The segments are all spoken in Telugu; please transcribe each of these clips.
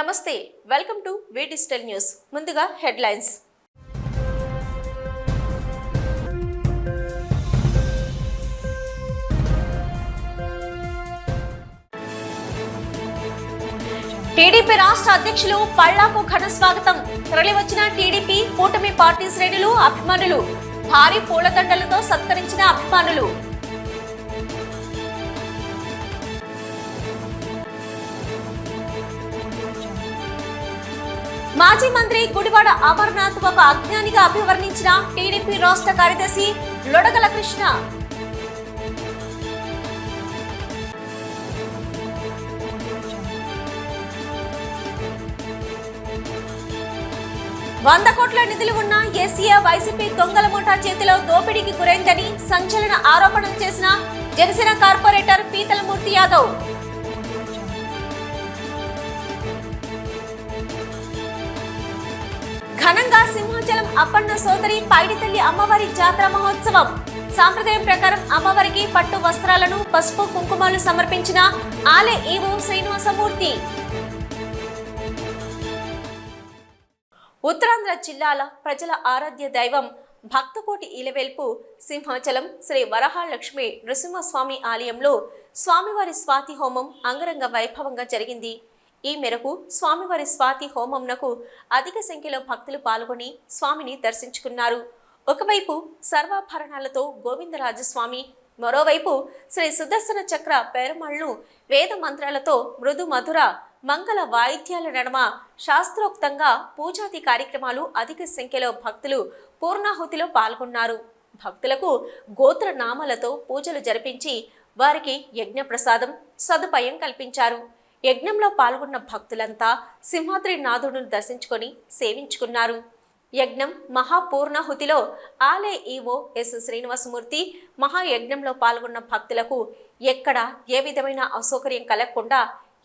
నమస్తే, welcome to V digital news. ముందుగా హెడ్లైన్స్. టీడీపీ రాష్ట్ర అధ్యక్షులు పల్లాకు ఘన స్వాగతం. తరలివచ్చిన టీడీపీ కూటమి పార్టీ శ్రేణులు, అభిమానులు భారీ పూలదండలతో సత్కరించిన అభిమానులు. మాజీ మంత్రి గుడివాడ అమర్నాథ్ ఒక అజ్ఞానిగా అభివర్ణించిన టీడీపీ రాష్ట్ర కార్యదర్శి లొడగల కృష్ణ. ₹100 కోట్ల నిధులు ఉన్న ఏసీఆ వైసీపీ దొంగల ముఠా చేతిలో దోపిడీకి గురైందని సంచలన ఆరోపణలు చేసిన జనసేన కార్పొరేటర్ పీతలమూర్తి యాదవ్. ఘనంగా సింహాచలం అప్పన్న సోదరి పైడితల్లి అమ్మవారి జాతర మహోత్సవం. సాంప్రదాయం ప్రకారం అమ్మవారికి పట్టు వస్త్రాలను, పసుపు కుంకుమలు సమర్పించిన ఆలయ ఈవో శ్రీనివాసమూర్తి. ఉత్తరాంధ్ర జిల్లాల ప్రజల ఆరాధ్య దైవం భక్తకోటి ఇలవేల్పు సింహాచలం శ్రీ వరహాలక్ష్మి నృసింహస్వామి ఆలయంలో స్వామివారి స్వాతి హోమం అంగరంగ వైభవంగా జరిగింది. ఈ మేరకు స్వామివారి స్వాతి హోమంనకు అధిక సంఖ్యలో భక్తులు పాల్గొని స్వామిని దర్శించుకున్నారు. ఒకవైపు సర్వాభరణాలతో గోవిందరాజస్వామి, మరోవైపు శ్రీ సుదర్శన చక్ర పెరుమాళ్లు వేద మంత్రాలతో మృదు మధుర మంగళ వాయిద్యాల నడుమ శాస్త్రోక్తంగా పూజాది కార్యక్రమాలు అధిక సంఖ్యలో భక్తులు పూర్ణాహుతిలో పాల్గొన్నారు. భక్తులకు గోత్ర నామాలతో పూజలు జరిపించి వారికి యజ్ఞ ప్రసాదం సదుపాయం కల్పించారు. యజ్ఞంలో పాల్గొన్న భక్తులంతా సింహాద్రి నాథుడును దర్శించుకొని సేవించుకున్నారు. యజ్ఞం మహాపూర్ణాహుతిలో ఆలయ ఈవో ఎస్ శ్రీనివాసమూర్తి మహాయజ్ఞంలో పాల్గొన్న భక్తులకు ఎక్కడ ఏ విధమైన అసౌకర్యం కలగకుండా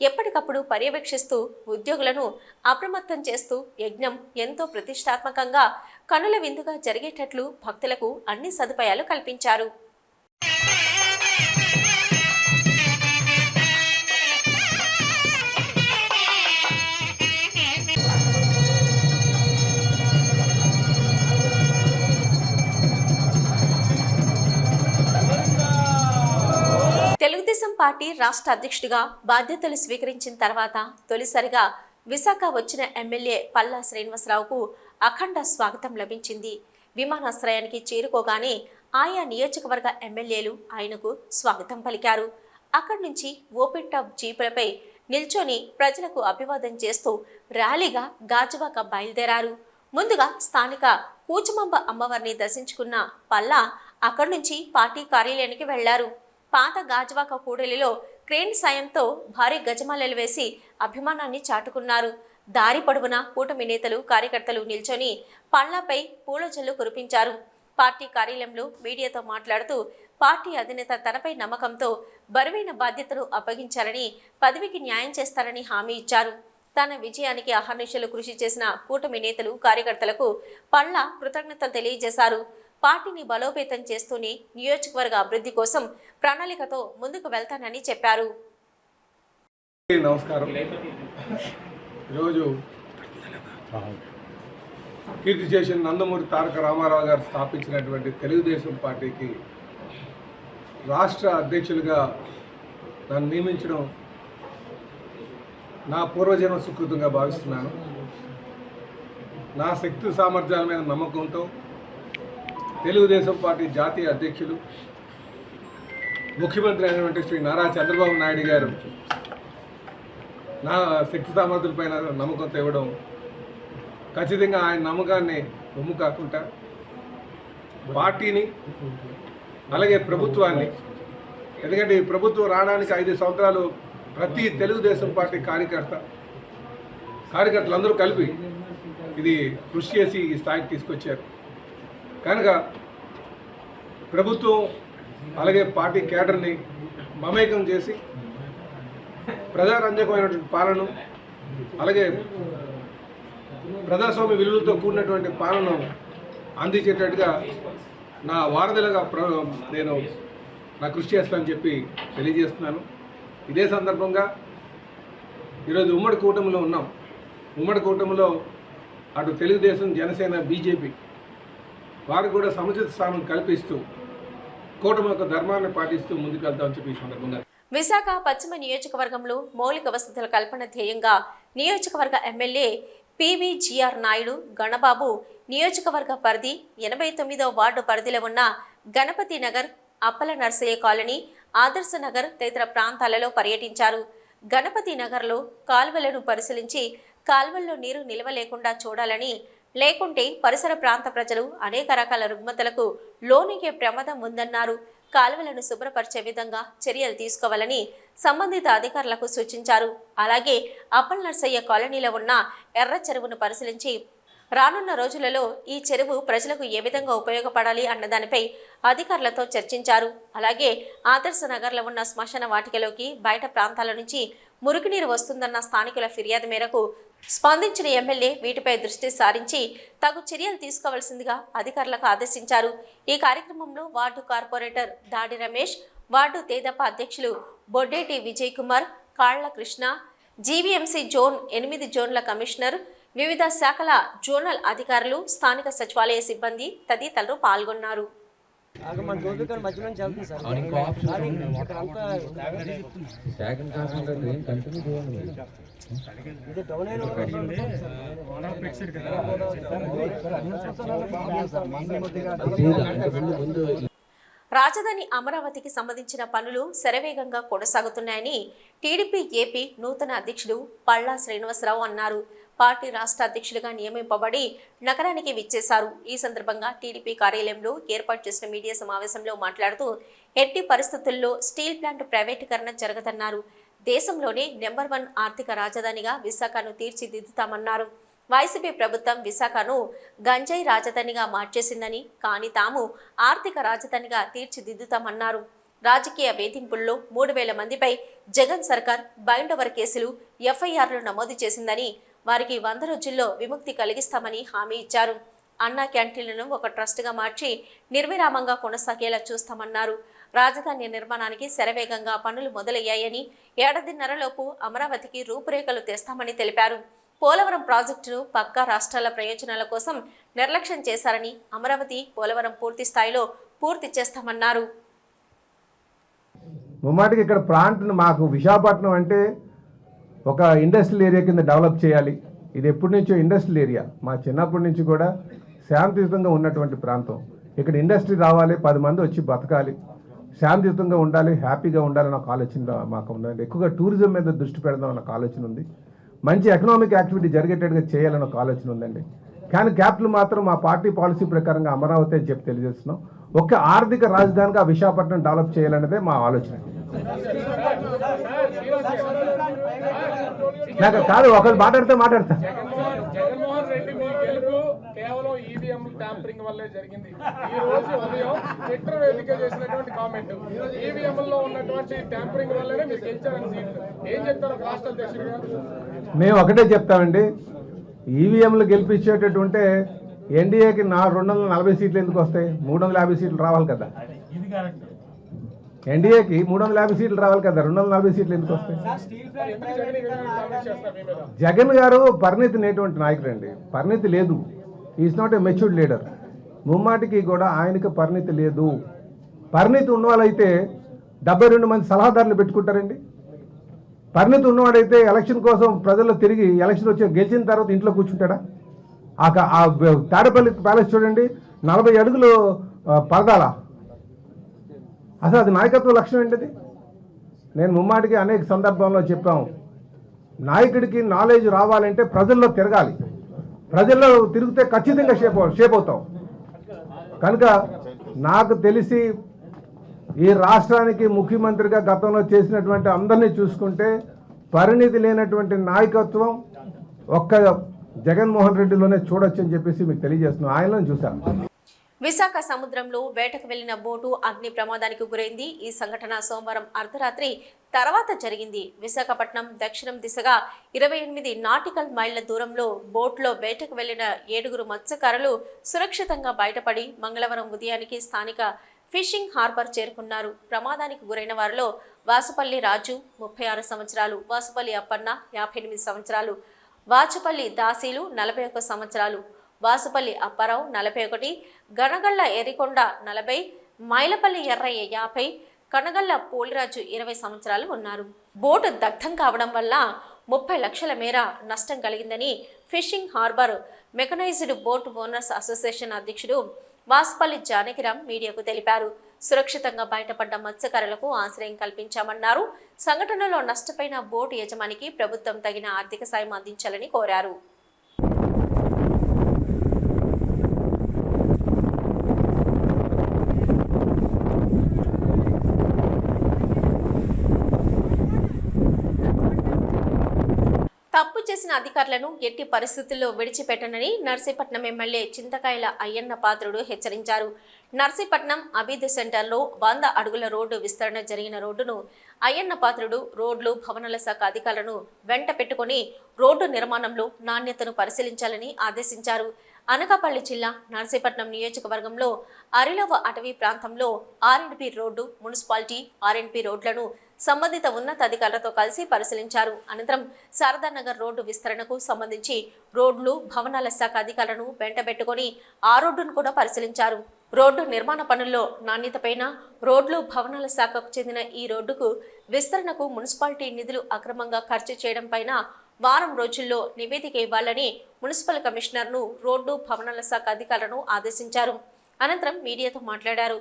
ఎప్పటికప్పుడు పర్యవేక్షిస్తూ ఉద్యోగులను అప్రమత్తం చేస్తూ యజ్ఞం ఎంతో ప్రతిష్టాత్మకంగా కనుల విందుగా జరిగేటట్లు భక్తులకు అన్ని సదుపాయాలు కల్పించారు. తెలుగుదేశం పార్టీ రాష్ట్ర అధ్యక్షుడిగా బాధ్యతలు స్వీకరించిన తర్వాత తొలిసారిగా విశాఖ వచ్చిన ఎమ్మెల్యే పల్లా శ్రీనివాసరావుకు అఖండ స్వాగతం లభించింది. విమానాశ్రయానికి చేరుకోగానే ఆయా నియోజకవర్గ ఎమ్మెల్యేలు ఆయనకు స్వాగతం పలికారు. అక్కడి నుంచి ఓపెన్ టాప్ జీపులపై నిల్చొని ప్రజలకు అభివాదం చేస్తూ ర్యాలీగా గాజువాక బయలుదేరారు. ముందుగా స్థానిక కూచమంబ అమ్మవారిని దర్శించుకున్న పల్లా అక్కడి నుంచి పార్టీ కార్యాలయానికి వెళ్లారు. పాత గాజువాక కూడలిలో క్రేన్ సాయంతో భారీ గజమాలలు వేసి అభిమానాన్ని చాటుకున్నారు. దారి పొడవునా కూటమి నేతలు, కార్యకర్తలు నిల్చొని పల్లాపై పూలజల్లు కురిపించారు. పార్టీ కార్యాలయంలో మీడియాతో మాట్లాడుతూ పార్టీ అధినేత తనపై నమ్మకంతో బరువైన బాధ్యతలు అప్పగించారని, పదవికి న్యాయం చేస్తారని హామీ ఇచ్చారు. తన విజయానికి అహర్నిశలు కృషి చేసిన కూటమి నేతలు, కార్యకర్తలకు పల్లా కృతజ్ఞతలు తెలియజేశారు. పార్టీని బలోపేతం చేస్తూనే నియోజకవర్గ అభివృద్ధి కోసం ప్రణాళికతో ముందుకు వెళ్తానని చెప్పారు. నమస్కారం. ఈరోజు కీర్తి చేసిన నందమూరి తారక రామారావు గారు స్థాపించినటువంటి తెలుగుదేశం పార్టీకి రాష్ట్ర అధ్యక్షులుగా నన్ను నియమించడం నా పూర్వజన్మ సుకృతంగా భావిస్తున్నాను. నా శక్తి సామర్థ్యాల మీద నమ్మకంతో తెలుగుదేశం పార్టీ జాతీయ అధ్యక్షులు, ముఖ్యమంత్రి అయినటువంటి శ్రీ నారా చంద్రబాబు నాయుడు గారు నా శక్తి సామర్థ్యాలపైన నమ్మకంతో ఇవ్వడం, ఖచ్చితంగా ఆయన నమ్మకాన్ని రొమ్ము కాకుండా పార్టీని అలాగే ప్రభుత్వాన్ని, ఎందుకంటే ఈ ప్రభుత్వం రావడానికి 5 సంవత్సరాలు ప్రతి తెలుగుదేశం పార్టీ కార్యకర్తలందరూ కలిపి ఇది కృషి చేసి ఈ స్థాయికి తీసుకొచ్చారు. కనుక ప్రభుత్వం అలాగే పార్టీ కేడర్ని మమేకం చేసి ప్రజారంజకమైనటువంటి పాలన అలాగే ప్రజాస్వామ్య విలువలతో కూడినటువంటి పాలన అందించేటట్టుగా నా వారధులుగా నేను నా కృషి చేస్తానని చెప్పి తెలియజేస్తున్నాను. ఇదే సందర్భంగా ఈరోజు ఉమ్మడి కూటమిలో ఉన్నాం. ఉమ్మడి కూటమిలో అటు తెలుగుదేశం, జనసేన, బీజేపీ వారికి కూడా సముచిత స్థానం కల్పిస్తూ కూటమి యొక్క ధర్మాన్ని పాటిస్తూ ముందుకెళ్తామని చెప్పి ఈ సందర్భంగా. విశాఖ పశ్చిమ నియోజకవర్గంలో మౌలిక వసతుల కల్పన ధ్యేయంగా నియోజకవర్గ ఎమ్మెల్యే పివిజిఆర్ నాయుడు గణబాబు నియోజకవర్గ పరిధి 89వ వార్డు పరిధిలో ఉన్న గణపతి నగర్, అప్పల నర్సయ్య కాలనీ, ఆదర్శ నగర్ తదితర ప్రాంతాలలో పర్యటించారు. గణపతి నగర్లో కాల్వలను పరిశీలించి కాల్వల్లో నీరు నిల్వ లేకుండా చూడాలని, లేకుంటే పరిసర ప్రాంత ప్రజలు అనేక రకాల రుగ్మతలకు లోనయ్యే ప్రమాదం ఉందన్నారు. కాలువలను శుభ్రపరిచే విధంగా చర్యలు తీసుకోవాలని సంబంధిత అధికారులకు సూచించారు. అలాగే అప్పల్ నర్సయ్య కాలనీలో ఉన్న ఎర్ర చెరువును పరిశీలించి రానున్న రోజులలో ఈ చెరువు ప్రజలకు ఏ విధంగా ఉపయోగపడాలి అన్న దానిపై అధికారులతో చర్చించారు. అలాగే ఆదర్శ నగర్లో ఉన్న శ్మశాన వాటికలోకి బయట ప్రాంతాల నుంచి మురుగునీరు వస్తుందన్న స్థానికుల ఫిర్యాదు మేరకు స్పందించిన ఎమ్మెల్యే వీటిపై దృష్టి సారించి తగు చర్యలు తీసుకోవాల్సిందిగా అధికారులకు ఆదేశించారు. ఈ కార్యక్రమంలో వార్డు కార్పొరేటర్ దాడి రమేష్, వార్డు తేదప అధ్యక్షులు బొడ్డేటి విజయ్ కుమార్, కాళ్ల కృష్ణ, జీవీఎంసీ జోన్ 8 జోన్ల కమిషనర్, వివిధ శాఖల జోనల్ అధికారులు, స్థానిక సచివాలయ సిబ్బంది తదితరులు పాల్గొన్నారు. రాజధాని అమరావతికి సంబంధించిన పనులు శరవేగంగా కొనసాగుతున్నాయని టీడీపీ ఏపీ నూతన అధ్యక్షుడు పల్లా శ్రీనివాసరావు అన్నారు. పార్టీ రాష్ట్ర అధ్యక్షులుగా నియమింపబడి నగరానికి విచ్చేశారు. ఈ సందర్భంగా టీడీపీ కార్యాలయంలో ఏర్పాటు చేసిన మీడియా సమావేశంలో మాట్లాడుతూ ఎట్టి పరిస్థితుల్లో స్టీల్ ప్లాంట్ ప్రైవేటీకరణ జరగదన్నారు. దేశంలోనే నెంబర్ 1 ఆర్థిక రాజధానిగా విశాఖను తీర్చిదిద్దుతామన్నారు. వైసీపీ ప్రభుత్వం విశాఖను గంజాయి రాజధానిగా మార్చేసిందని, కానీ తాము ఆర్థిక రాజధానిగా తీర్చిదిద్దుతామన్నారు. రాజకీయ వేధింపుల్లో 3000 మందిపై జగన్ సర్కార్ బైండోవర్ కేసులు, ఎఫ్ఐఆర్లు నమోదు చేసిందని, వారికి 100 రోజుల్లో విముక్తి కలిగిస్తామని హామీ ఇచ్చారు. అన్నా క్యాంటీన్లను ఒక ట్రస్ట్గా మార్చి నిర్విరామంగా కొనసాగేలా చూస్తామన్నారు. రాజధాని నిర్మాణానికి శరవేగంగా పనులు మొదలయ్యాయని, ఏడాదిన్నరలోపు అమరావతికి రూపురేఖలు తెస్తామని తెలిపారు. పోలవరం ప్రాజెక్టును పక్కా రాష్ట్రాల ప్రయోజనాల కోసం నిర్లక్ష్యం చేశారని, అమరావతి పోలవరం పూర్తి స్థాయిలో పూర్తి చేస్తామన్నారు. ముమ్మాటికి ఇక్కడ ప్రాంతం మాకు విశాఖపట్నం అంటే ఒక ఇండస్ట్రియల్ ఏరియా కింద డెవలప్ చేయాలి. ఇది ఎప్పటి నుంచో ఇండస్ట్రియల్ ఏరియా, మా చిన్నప్పటి నుంచి కూడా శాంతియుతంగా ఉన్నటువంటి ప్రాంతం. ఇక్కడ ఇండస్ట్రీ రావాలి, 10 మంది వచ్చి బతకాలి, శాంతియుతంగా ఉండాలి, హ్యాపీగా ఉండాలని ఒక ఆలోచన మాకు ఉందండి. ఎక్కువగా టూరిజం మీద దృష్టి పెడదాం అన్న ఆలోచన ఉంది. మంచి ఎకనామిక్ యాక్టివిటీ జరిగేటట్టుగా చేయాలని ఒక ఆలోచన ఉందండి. కానీ క్యాపిటల్ మాత్రం మా పార్టీ పాలసీ ప్రకారంగా అమరావతి అని చెప్పి తెలియజేస్తున్నాం. ఒక ఆర్థిక రాజధానిగా విశాఖపట్నం డెవలప్ చేయాలనేదే మా ఆలోచన. నాకు కాదు, ఒకరు మాట్లాడతా జగన్మోహన్ రెడ్డి మీ గెలుపు కేవలం ఈవీఎం ట్యాంపరింగ్ వల్లే జరిగింది. ఈ రోజు ఉదయం ట్విట్టర్ వేదిక చేసినటువంటి కామెంట్, ఈవీఎం లో ఉన్నటువంటి ట్యాంపరింగ్ వల్లనే మీరు గెలిచారని సీట్లు. ఏం చెప్తారు రాష్ట్ర అధ్యక్షుడిగా? మేము ఒకటే చెప్తామండి, ఈవీఎంలు గెలిపించేటట్టుంటే ఎన్డీఏకి 240 సీట్లు ఎందుకు వస్తాయి? 350 సీట్లు రావాలి కదా. ఎన్డీఏకి 350 సీట్లు రావాలి కదా, 240 సీట్లు ఎందుకు వస్తాయి? జగన్ గారు పరిణితి లేనటువంటి నాయకుడు అండి, పరిణితి లేదు. Is not a matured leader. ముమ్మాటికి కూడా ఆయనకి పరిణితి లేదు. పరిణితి ఉన్నవాళ్ళైతే 72 మంది సలహాదారులు పెట్టుకుంటారండి. పరిణితి ఉన్నవాడైతే ఎలక్షన్ కోసం ప్రజల్లో తిరిగి ఎలక్షన్ వచ్చి గెలిచిన తర్వాత ఇంట్లో కూర్చుంటాడా? ఆ తాడేపల్లి ప్యాలెస్ చూడండి, 40 అడుగులు పరదాల. అసలు అది నాయకత్వ లక్ష్యం ఏంటిది? నేను ముమ్మాటికి అనేక సందర్భంలో చెప్పాము, నాయకుడికి నాలెడ్జ్ రావాలంటే ప్రజల్లో తిరగాలి. ప్రజల్లో తిరిగితే ఖచ్చితంగా షేప్ అవుతాం. కనుక నాకు తెలిసి ఈ రాష్ట్రానికి ముఖ్యమంత్రిగా గతంలో చేసినటువంటి అందరినీ చూసుకుంటే పరిణితి లేనటువంటి నాయకత్వం ఒక్క జగన్మోహన్ రెడ్డిలోనే చూడొచ్చు అని చెప్పేసి మీకు తెలియజేస్తున్నాను. ఆయనను చూశాను. విశాఖ సముద్రంలో వేటకు వెళ్లిన బోటు అగ్ని ప్రమాదానికి గురైంది. ఈ సంఘటన సోమవారం అర్ధరాత్రి తర్వాత జరిగింది. విశాఖపట్నం దక్షిణం దిశగా 28 నాటికల్ మైళ్ల దూరంలో బోట్లో వేటకు వెళ్లిన 7 మత్స్యకారులు సురక్షితంగా బయటపడి మంగళవారం ఉదయానికి స్థానిక ఫిషింగ్ హార్బర్ చేరుకున్నారు. ప్రమాదానికి గురైన వారిలో వాసుపల్లి రాజు 36 సంవత్సరాలు, వాసుపల్లి అప్పన్న 58 సంవత్సరాలు, వాచుపల్లి దాసీలు 41 సంవత్సరాలు, వాసుపల్లి అప్పారావు 41, గనగళ్ల ఎరికొండ 40, మైలపల్లి ఎర్రయ్య 50, కనగళ్ల పోలిరాజు 20 సంవత్సరాలు ఉన్నారు. బోటు దగ్ధం కావడం వల్ల 30 లక్షల మేర నష్టం కలిగిందని fishing harbour mechanised boat owners association అధ్యక్షుడు వాసుపల్లి జానకిరామ్ మీడియాకు తెలిపారు. సురక్షితంగా బయటపడ్డ మత్స్యకారులకు ఆశ్రయం కల్పించామన్నారు. సంఘటనలో నష్టపోయిన బోటు యజమానికి ప్రభుత్వం తగిన ఆర్థిక సాయం అందించాలని కోరారు. తప్పు చేసిన అధికారులను ఎట్టి పరిస్థితుల్లో విడిచిపెట్టనని నర్సీపట్నం ఎమ్మెల్యే చింతకాయల అయ్యన్న పాత్రుడు హెచ్చరించారు. నర్సీపట్నం అబీద్ సెంటర్లో 100 అడుగుల రోడ్డు విస్తరణ జరిగిన రోడ్డును అయ్యన్న పాత్రుడు రోడ్లు భవనాల శాఖ అధికారులను వెంట పెట్టుకుని రోడ్డు నిర్మాణంలో నాణ్యతను పరిశీలించాలని ఆదేశించారు. అనకాపల్లి జిల్లా నర్సీపట్నం నియోజకవర్గంలో అరిలవ అటవీ ప్రాంతంలో R&B రోడ్డు, మున్సిపాలిటీ R&B రోడ్లను సంబంధిత ఉన్నతాధికారులతో కలిసి పరిశీలించారు. అనంతరం శారదానగర్ రోడ్డు విస్తరణకు సంబంధించి రోడ్లు భవనాల శాఖ అధికారులను వెంటబెట్టుకుని ఆ రోడ్డును కూడా పరిశీలించారు. రోడ్డు నిర్మాణ పనుల్లో నాణ్యతపైన రోడ్లు భవనాల శాఖకు చెందిన ఈ రోడ్డుకు విస్తరణకు మున్సిపాలిటీ నిధులు అక్రమంగా ఖర్చు చేయడం పైన వారం రోజుల్లో నివేదిక ఇవ్వాలని మున్సిపల్ కమిషనర్ను రోడ్డు భవనాల శాఖ అధికారులను ఆదేశించారు. అనంతరం మీడియాతో మాట్లాడారు.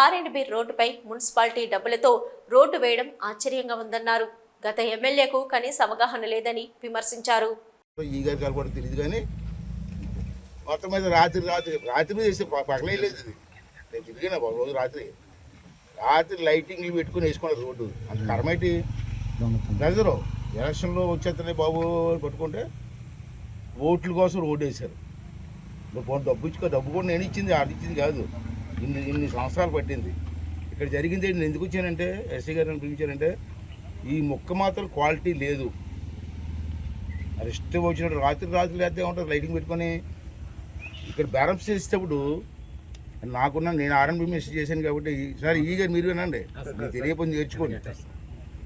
R&B రోడ్డుపై మున్సిపాలిటీ డబ్బులతో రోడ్డు వేయడం ఆశ్చర్యంగా ఉందన్నారు. గత ఎమ్మెల్యేకు కనీస అవగాహన లేదని విమర్శించారు. ఈ గారికి కూడా తెలియదు కానీ మొత్తం మీద రాత్రి మీద వేస్తే పగలే లేదు. నేను తిరిగినా ఒక రోజు రాత్రి లైటింగ్లు పెట్టుకుని వేసుకున్నారు రోడ్డు. అంత కరమైటి నజరు ఎలక్షన్లో వచ్చేస్తున్నాయి బాబు పట్టుకుంటే ఓట్ల కోసం రోడ్డు వేశారు. డబ్బు కూడా నేను ఇచ్చింది, ఆడిచ్చింది కాదు. ఇన్ని సంవత్సరాలు పట్టింది. ఇక్కడ జరిగింది నేను ఎందుకు వచ్చానంటే ఎస్సీ గారిని పిలిచానంటే ఈ మొక్క మాత్రం క్వాలిటీ లేదు. అది ఇష్టం వచ్చినట్టు రాత్రి లేకపోతే ఉంటుంది లైటింగ్ పెట్టుకొని. ఇక్కడ బేరం చేసేటప్పుడు నేను R&B మెసేజ్ చేశాను కాబట్టి సార్ ఈ గారు మీరు వినండి, మీకు తెలియకపోతే నేర్చుకోండి.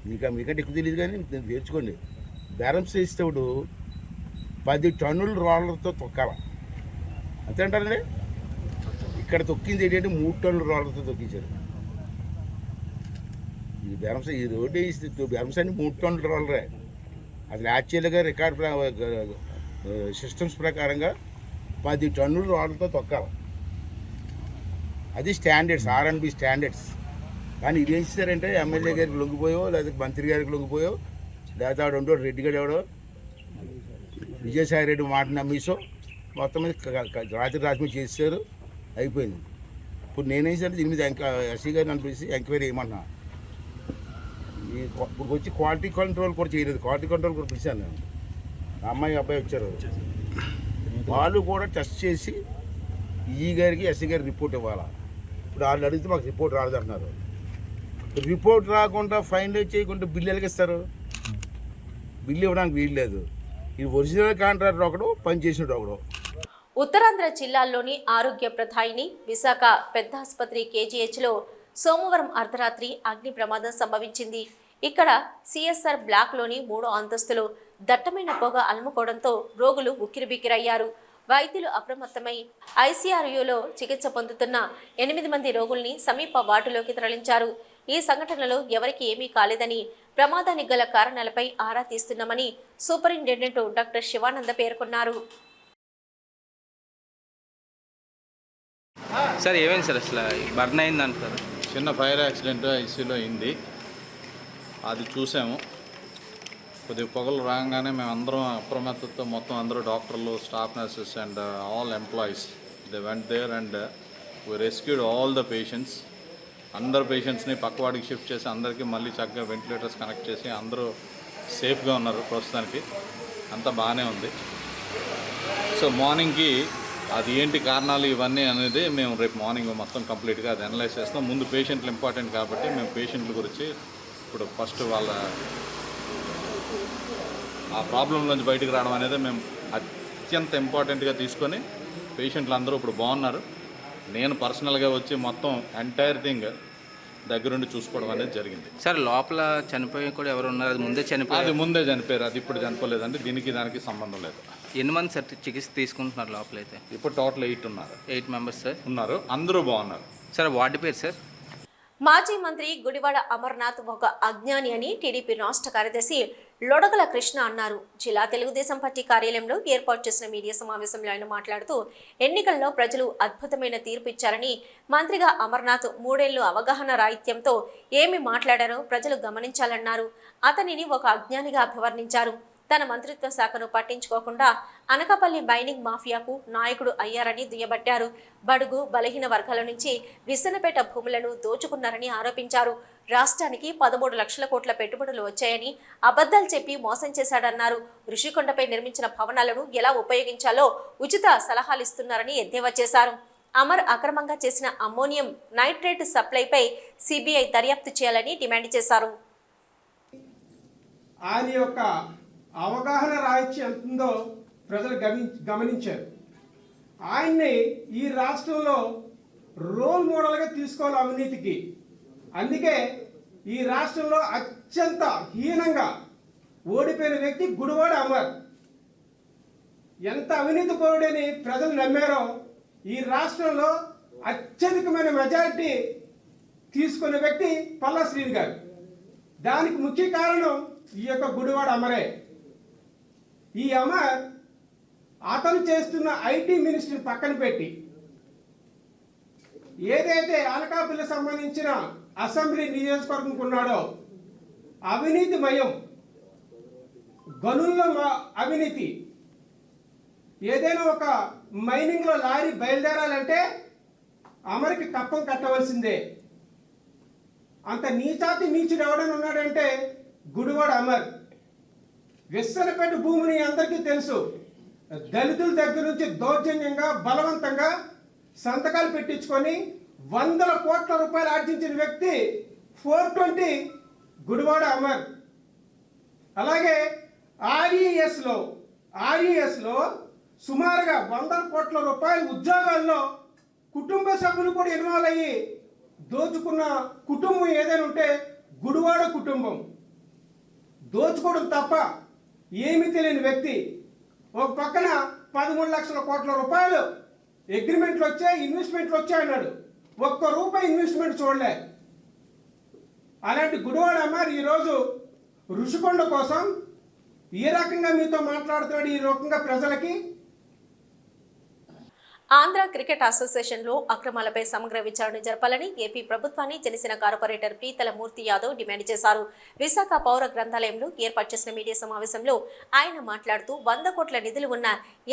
మీకంటే ఎక్కువ తెలియదు కానీ నేను నేర్చుకోండి. బేరం చేసేటప్పుడు 10 టన్నుల రోలర్తో తొక్కాల అంతే అంటారండి. ఇక్కడ తొక్కింది ఏంటంటే 3 టన్నుల రోలర్తో తొక్కించారు. ఈ రోడ్డు బెరమ్సాన్ని 3 టన్నుల రోలరే. అసలు యాక్చువల్గా రికార్డ్ సిస్టమ్స్ ప్రకారంగా 10 టన్నుల రోలర్తో తొక్కాలి. అది స్టాండర్డ్స్, R&B స్టాండర్డ్స్. కానీ ఇది ఏం చేశారంటే ఎమ్మెల్యే గారికి లొంగిపోయో లేదా మంత్రి గారికి లొంగిపోయో లేదా ఆడు రెడ్డి గారు ఎవడో విజయసాయి రెడ్డి మాట నమ్మేసో మొత్తం మీద రాత్రి చేశారు. అయిపోయింది. ఇప్పుడు నేనేం సరే దీని మీద ఎస్సీ గారిని అనిపిస్తే ఎంక్వైరీ చేయమన్నా. ఇప్పుడు వచ్చి క్వాలిటీ కంట్రోల్ కూడా చేయలేదు. క్వాలిటీ కంట్రోల్ కూడా పిలిచాను నేను. అమ్మాయి అబ్బాయి వచ్చారు, వాళ్ళు కూడా టెస్ట్ చేసి ఈ గారికి ఎస్సీ గారికి రిపోర్ట్ ఇవ్వాలా. ఇప్పుడు వాళ్ళు అడిగితే మాకు రిపోర్ట్ రాలేదంటున్నారు. రిపోర్ట్ రాకుండా ఫైనలైజ్ చేయకుండా బిల్లు ఎలాగిస్తారు? బిల్లు ఇవ్వడానికి వీలు లేదు. ఇది ఒరిజినల్ కాంట్రాక్టర్ ఒకడు, పనిచేసినట్టు ఒకడు. ఉత్తరాంధ్ర జిల్లాల్లోని ఆరోగ్య ప్రధాయిని విశాఖ పెద్ద ఆసుపత్రి KGHలో సోమవారం అర్ధరాత్రి అగ్ని ప్రమాదం సంభవించింది. ఇక్కడ CSR బ్లాక్లోని 3వ అంతస్తులో దట్టమైన పొగ అలుముకోవడంతో రోగులు ఉక్కిరిబిక్కిరయ్యారు. వైద్యులు అప్రమత్తమై ICRUలో చికిత్స పొందుతున్న 8 మంది రోగుల్ని సమీప వార్డులోకి తరలించారు. ఈ సంఘటనలో ఎవరికి ఏమీ కాలేదని, ప్రమాదానికి గల కారణాలపై ఆరా తీస్తున్నామని సూపరింటెండెంట్ డాక్టర్ శివానంద పేర్కొన్నారు. సార్ ఏమైంది సార్? అసలు బర్న్ అయింది అంటారు. చిన్న ఫైర్ యాక్సిడెంట్ ఐసీలో అయింది. అది చూసాము. కొద్దిగా పొగలు రాగానే మేము అందరం అప్రమత్తతో మొత్తం అందరూ డాక్టర్లు, staff nurses and all employees they went there and we rescued all the patients. అందరు పేషెంట్స్ని పక్కవాడికి షిఫ్ట్ చేసి అందరికీ మళ్ళీ చక్కగా వెంటిలేటర్స్ కనెక్ట్ చేసి అందరూ సేఫ్గా ఉన్నారు. ప్రస్తుతానికి అంతా బాగానే ఉంది. సో మార్నింగ్కి అది ఏంటి కారణాలు ఇవన్నీ అనేది మేము రేపు మార్నింగ్ మొత్తం కంప్లీట్గా అది అనలైజ్ చేస్తాం. ముందు పేషెంట్లు ఇంపార్టెంట్ కాబట్టి మేము పేషెంట్ల గురించి ఇప్పుడు ఫస్ట్ వాళ్ళ ఆ ప్రాబ్లం నుంచి బయటకు రావడం అనేది మేము అత్యంత ఇంపార్టెంట్గా తీసుకొని పేషెంట్లు అందరూ ఇప్పుడు బాగున్నారు. నేను పర్సనల్గా వచ్చి మొత్తం ఎంటైర్ థింగ్ దగ్గరుండి చూసుకోవడం అనేది జరిగింది. సార్ లోపల చనిపోయి కూడా ఎవరు ఉన్నారు? అది ముందే చనిపోయారు? అది ముందే చనిపోయారు, అది ఇప్పుడు చనిపోలేదండి. దానికి సంబంధం లేదు. ఎన్ని మంది సార్ చికిత్స తీసుకుంటున్నారు లోపలైతే? ఇప్పుడు టోటల్ 8 ఉన్నారు. 8 మెంబర్స్ సార్ ఉన్నారు, అందరూ బాగున్నారు. సార్ వార్డు పేరు సార్? మాజీ మంత్రి గుడివాడ అమర్నాథ్ ఒక అజ్ఞాని అని టీడీపీ రాష్ట్ర కార్యదర్శి లొడగల కృష్ణ అన్నారు. జిల్లా తెలుగుదేశం పార్టీ కార్యాలయంలో ఏర్పాటు చేసిన మీడియా సమావేశంలో ఆయన మాట్లాడుతూ ఎన్నికల్లో ప్రజలు అద్భుతమైన తీర్పు ఇచ్చారని, మంత్రిగా అమర్నాథ్ 3 ఏళ్లు అవగాహన రాహిత్యంతో ఏమి మాట్లాడారో ప్రజలు గమనించాలన్నారు. అతనిని ఒక అజ్ఞానిగా అభివర్ణించారు. తన మంత్రిత్వ శాఖను పట్టించుకోకుండా అనకాపల్లి మైనింగ్ మాఫియాకు నాయకుడు అయ్యారని దుయ్యబట్టారు. బడుగు బలహీన వర్గాల నుంచి విసనపేట భూములను దోచుకున్నారని ఆరోపించారు. రాష్ట్రానికి 13 లక్షల కోట్ల పెట్టుబడులు వచ్చాయని అబద్ధాలు చెప్పి మోసం చేశాడన్నారు. ఋషికొండపై నిర్మించిన భవనాలను ఎలా ఉపయోగించాలో ఉచిత సలహాలిస్తున్నారని ఎద్దేవా చేశారు. అమర్ అక్రమంగా చేసిన అమ్మోనియం నైట్రేట్ సప్లైపై సిబిఐ దర్యాప్తు చేయాలని డిమాండ్ చేశారు. ఆయన యొక్క అవగాహన రాహిత్యం ఎంత ఉందో ప్రజలు గమనించారు. ఆయన్ని ఈ రాష్ట్రంలో రోల్ మోడల్గా తీసుకోవాలి అవినీతికి. అందుకే ఈ రాష్ట్రంలో అత్యంత హీనంగా ఓడిపోయిన వ్యక్తి గుడివాడ అమర్. ఎంత అవినీతి పరుడని ప్రజలు నమ్మారో ఈ రాష్ట్రంలో అత్యధికమైన మెజారిటీ తీసుకున్న వ్యక్తి పల్లా శ్రీని గారు. దానికి ముఖ్య కారణం ఈ యొక్క గుడివాడ అమరే. ఈ అమర్ అతను చేస్తున్న ఐటీ మినిస్ట్రీని పక్కన పెట్టి ఏదైతే అనకాపల్లికి సంబంధించిన అసెంబ్లీ నియోజకవర్గం ఉన్నాడో అవినీతిమయం, గనుల్లో అవినీతి, ఏదైనా ఒక మైనింగ్లో లారీ బయలుదేరాలంటే అమర్కి కప్పం కట్టవలసిందే. అంత నీచాతి నీచుడు ఎవడని ఉన్నాడంటే గుడివాడ అమర్. విస్సనపేట భూమిని అందరికీ తెలుసు. దళితుల దగ్గర నుంచి దౌర్జన్యంగా బలవంతంగా సంతకాలు పెట్టించుకొని 100 కోట్ల రూపాయలు ఆర్జించిన వ్యక్తి 420 గుడివాడ అమర్. అలాగే ఆర్ఈఎస్లో సుమారుగా 100 కోట్ల రూపాయల ఉద్యోగాల్లో కుటుంబ సభ్యులు కూడా ఇన్వాల్వ్ అయ్యి దోచుకున్న కుటుంబం ఏదైనా ఉంటే గుడివాడ కుటుంబం. దోచుకోవడం తప్ప ఏమీ తెలియని వ్యక్తి. ఒక పక్కన 13 లక్షల కోట్ల రూపాయలు అగ్రిమెంట్లు వచ్చాయి, ఇన్వెస్ట్మెంట్లు వచ్చాయి అన్నాడు. ఒక్క రూపాయి ఇన్వెస్ట్మెంట్ చూడలే. అలాంటి గుడివాడ అమర్ ఈరోజు ఋషికొండ కోసం ఏ రకంగా మీతో మాట్లాడుతున్నాడు, ఈ రకంగా ప్రజలకి. ఆంధ్ర క్రికెట్ అసోసియేషన్లో అక్రమాలపై సమగ్ర విచారణ జరపాలని ఏపీ ప్రభుత్వాన్ని జనసేన కార్పొరేటర్ పీతల మూర్తి యాదవ్ డిమాండ్ చేశారు. విశాఖ పౌర గ్రంథాలయంలో ఏర్పాటు చేసిన మీడియా సమావేశంలో ఆయన మాట్లాడుతూ 100 కోట్ల నిధులు ఉన్న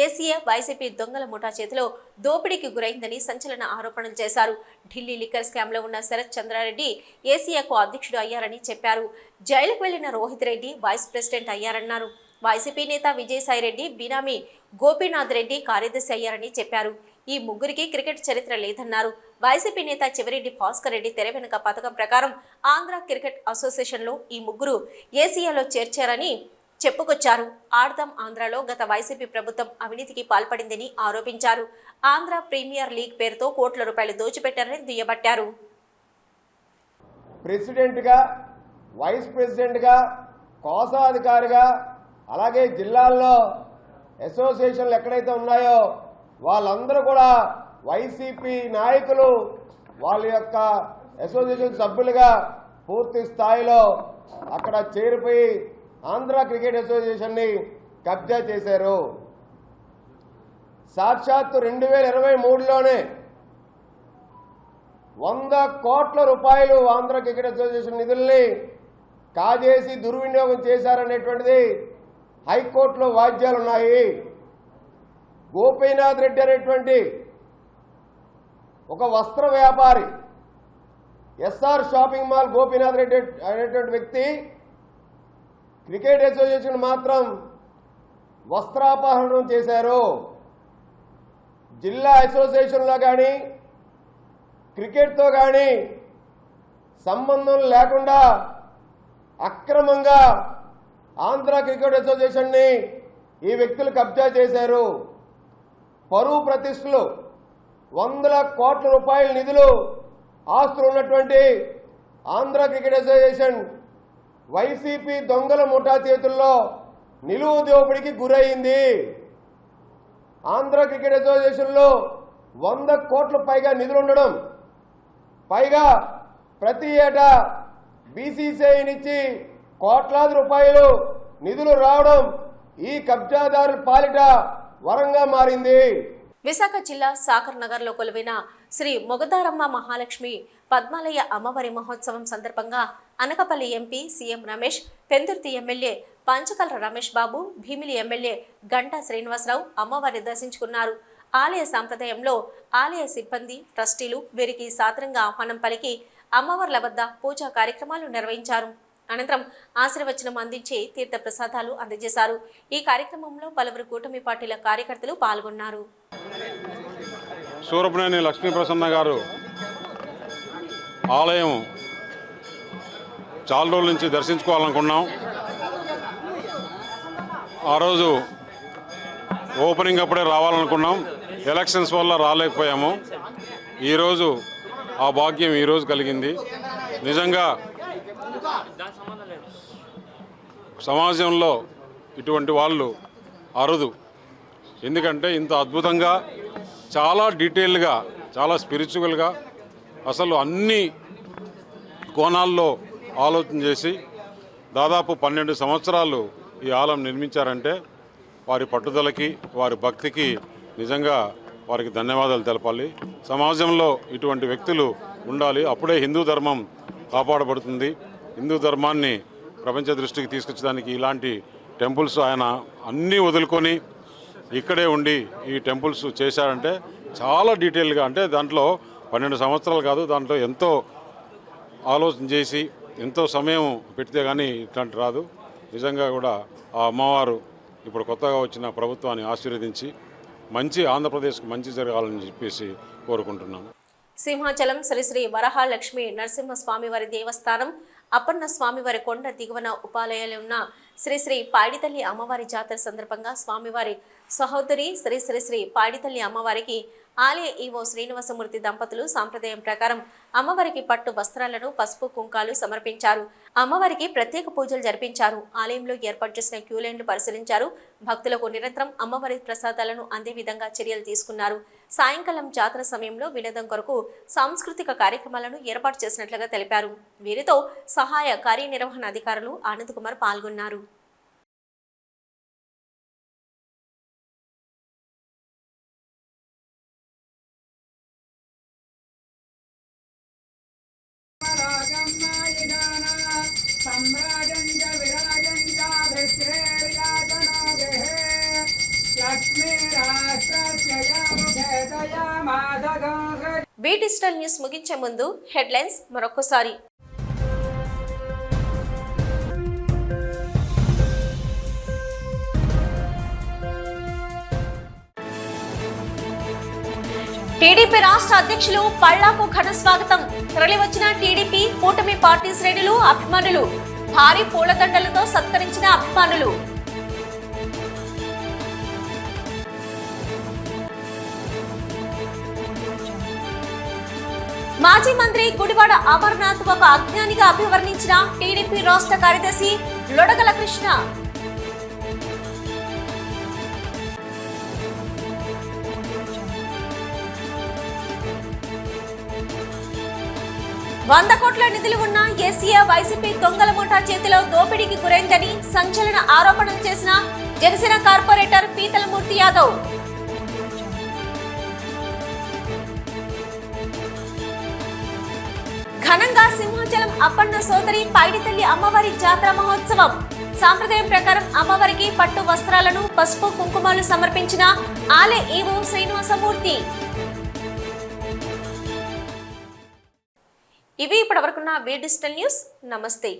ఏసీఏ వైసీపీ దొంగల ముఠా చేతిలో దోపిడీకి గురైందని సంచలన ఆరోపణలు చేశారు. ఢిల్లీ లిక్కర్ స్కామ్లో ఉన్న శరత్ చంద్రారెడ్డి ఏసీఏకు అధ్యక్షుడు అయ్యారని చెప్పారు. జైలుకు వెళ్లిన రోహిత్ రెడ్డి వైస్ ప్రెసిడెంట్ అయ్యారన్నారు. వైసీపీ నేత విజయసాయిరెడ్డి బినామీ గోపీనాథ్ రెడ్డి కార్యదర్శి అయ్యారని చెప్పారు. ఈ ముగ్గురికి క్రికెట్ చరిత్ర లేదన్నారు. వైసీపీ నేత చివరెడ్డి భాస్కర్ రెడ్డి తెర వెనుక పథకం ప్రకారం ఆంధ్ర క్రికెట్ అసోసియేషన్లో ఈ ముగ్గురు ఏసీఏలో చేర్చారని చెప్పుకొచ్చారు. ఆడదాం ఆంధ్రాలో గత వైసీపీ ప్రభుత్వం అవినీతికి పాల్పడిందని ఆరోపించారు. ఆంధ్ర ప్రీమియర్ లీగ్ పేరుతో కోట్ల రూపాయలు దోచిపెట్టారని దుయ్యబట్టారు. ప్రెసిడెంట్గా, వైస్ ప్రెసిడెంట్గా, కోశాధికారిగా, అలాగే జిల్లాల్లో అసోసియేషన్లు ఎక్కడైతే ఉన్నాయో వాళ్ళందరూ కూడా వైసీపీ నాయకులు వాళ్ళ యొక్క అసోసియేషన్ సభ్యులుగా పూర్తి స్థాయిలో అక్కడ చేరిపోయి ఆంధ్ర క్రికెట్ అసోసియేషన్ని కబ్జా చేశారు. సాక్షాత్తు 2023లోనే 100 కోట్ల రూపాయలు ఆంధ్ర క్రికెట్ అసోసియేషన్ నిధుల్ని కాజేసి దుర్వినియోగం చేశారనేటువంటిది హైకోర్టులో వాద్యాలు ఉన్నాయి. గోపీనాథ్ రెడ్డి అనేటువంటి ఒక వస్త్ర వ్యాపారి, SR shopping mall Gopinath Reddy అనేటువంటి వ్యక్తి క్రికెట్ అసోసియేషన్ మాత్రం వస్త్రాపహరణం చేశారు. జిల్లా అసోసియేషన్లో కానీ క్రికెట్తో కానీ సంబంధం లేకుండా అక్రమంగా ఆంధ్ర క్రికెట్ అసోసియేషన్ని ఈ వ్యక్తులు కబ్జా చేశారు. పరువు ప్రతిష్టలు, 100 కోట్ల రూపాయల నిధులు ఆస్తులు ఉన్నటువంటి ఆంధ్ర క్రికెట్ అసోసియేషన్ వైసీపీ దొంగల ముఠా చేతుల్లో నిలువు దోపిడీకి గురైంది. ఆంధ్ర క్రికెట్ అసోసియేషన్లో 100 కోట్ల పైగా నిధులుండడం, పైగా ప్రతి ఏటా బీసీసీఐ నుంచి కోట్లాది రూపాయలు నిధులు రావడం ఈ కబ్జాదారుల పాలిట వరంగా మారింది. విశాఖ జిల్లా సాకర్ నగర్లో కొలువైన శ్రీ మొగదారమ్మ మహాలక్ష్మి పద్మాలయ అమ్మవారి మహోత్సవం సందర్భంగా Anakapalli MP CM Ramesh, Pendurthi MLA Panchakarla Ramesh Babu, Bheemili MLA Ganta Srinivasarao అమ్మవారిని దర్శించుకున్నారు. ఆలయ సంప్రదాయంలో ఆలయ సిబ్బంది, ట్రస్టీలు వీరికి సాదరంగా ఆహ్వానం పలికి అమ్మవార్ల వద్ద పూజా కార్యక్రమాలు నిర్వహించారు. అనంతరం ఆశీర్వచనం అందించి తీర్థ ప్రసాదాలు అందజేశారు. ఈ కార్యక్రమంలో పలువురు కూటమి పార్టీల కార్యకర్తలు పాల్గొన్నారు. సూరపునేని లక్ష్మీ ప్రసన్న గారు ఆలయం చాలా రోజుల నుంచి దర్శించుకోవాలనుకున్నాం. ఆ రోజు ఓపెనింగ్ అప్పుడే రావాలనుకున్నాం. ఎలక్షన్స్ వల్ల రాలేకపోయాము. ఈరోజు ఆ భాగ్యం ఈరోజు కలిగింది. నిజంగా సమాజంలో ఇటువంటి వాళ్ళు అరుదు. ఎందుకంటే ఇంత అద్భుతంగా, చాలా డీటెయిల్గా, చాలా స్పిరిచువల్గా, అసలు అన్ని కోణాల్లో ఆలోచన చేసి దాదాపు 12 సంవత్సరాలు ఈ ఆలయం నిర్మించారంటే వారి పట్టుదలకి, వారి భక్తికి నిజంగా వారికి ధన్యవాదాలు తెలపాలి. సమాజంలో ఇటువంటి వ్యక్తులు ఉండాలి. అప్పుడే హిందూ ధర్మం కాపాడబడుతుంది. హిందూ ధర్మాన్ని ప్రపంచ దృష్టికి తీసుకొచ్చడానికి ఇలాంటి టెంపుల్స్ ఆయన అన్నీ వదులుకొని ఇక్కడే ఉండి ఈ టెంపుల్స్ చేశారంటే చాలా డీటెయిల్గా, అంటే దాంట్లో 12 సంవత్సరాలు కాదు, దాంట్లో ఎంతో ఆలోచన చేసి ఎంతో సమయం పెడితే కానీ ఇట్లాంటి రాదు. నిజంగా కూడా ఆ అమ్మవారు ఇప్పుడు కొత్తగా వచ్చిన ప్రభుత్వాన్ని ఆశీర్వదించి మంచి ఆంధ్రప్రదేశ్కి మంచి జరగాలని చెప్పేసి కోరుకుంటున్నాను. సింహాచలం శ్రీ శ్రీ వరహాలక్ష్మి నరసింహస్వామి వారి దేవస్థానం, అప్పన్న స్వామివారి కొండ దిగువన ఉపాలయాలు ఉన్న శ్రీ శ్రీ పాడితల్లి అమ్మవారి జాతర సందర్భంగా స్వామివారి సహోదరి శ్రీ శ్రీ శ్రీ పాడితల్లి అమ్మవారికి ఆలయ ఈవో శ్రీనివాసమూర్తి దంపతులు సాంప్రదాయం ప్రకారం అమ్మవారికి పట్టు వస్త్రాలను, పసుపు కుంకాలు సమర్పించారు. అమ్మవారికి ప్రత్యేక పూజలు జరిపించారు. ఆలయంలో ఏర్పాటు చేసిన క్యూలైన్లు పరిశీలించారు. భక్తులకు నిరంతరం అమ్మవారి ప్రసాదాలను అందే విధంగా చర్యలు తీసుకున్నారు. సాయంకాలం జాతర సమయంలో వినోదం కొరకు సాంస్కృతిక కార్యక్రమాలను ఏర్పాటు చేసినట్లుగా తెలిపారు. వీరితో సహాయ కార్యనిర్వహణ అధికారులు ఆనంద్ కుమార్ పాల్గొన్నారు. వి డిజిటల్ న్యూస్ ముగించే ముందు హెడ్లైన్స్ మరొకసారి. టీడీపీ రాష్ట్ర అధ్యక్షులు పళ్ళాకు ఘన స్వాగతం. తరలివచ్చిన టీడీపీ కూటమి పార్టీ శ్రేణులు, అభిమానులు భారీ పూలదండలతో సత్కరించిన అభిమానులు. మాజీ మంత్రి గుడివాడ అమర్నాథ్ ఒక అజ్ఞానిగా అభివర్ణించిన టీడీపీ రాష్ట్ర కార్యదర్శి లొడగల కృష్ణ. వంద కోట్ల నిధులు ఉన్న ఏసీఆ వైసీపీ దొంగల ముఠా చేతిలో దోపిడీకి గురైందని సంచలన ఆరోపణలు చేసిన జనసేన కార్పొరేటర్ పీతలమూర్తి యాదవ్. ఘనంగా సింహాచలం అప్పన్న సోదరి పైడితల్లి అమ్మవారి జాతర మహోత్సవం. సాంప్రదాయం ప్రకారం అమ్మవారికి పట్టు వస్త్రాలను, పసుపు కుంకుమలు సమర్పించిన ఆలయ ఈవో శ్రీనివాసమూర్తి. ఇవి ఇప్పటివరకున్న వి డిజిటల్ న్యూస్. నమస్తే.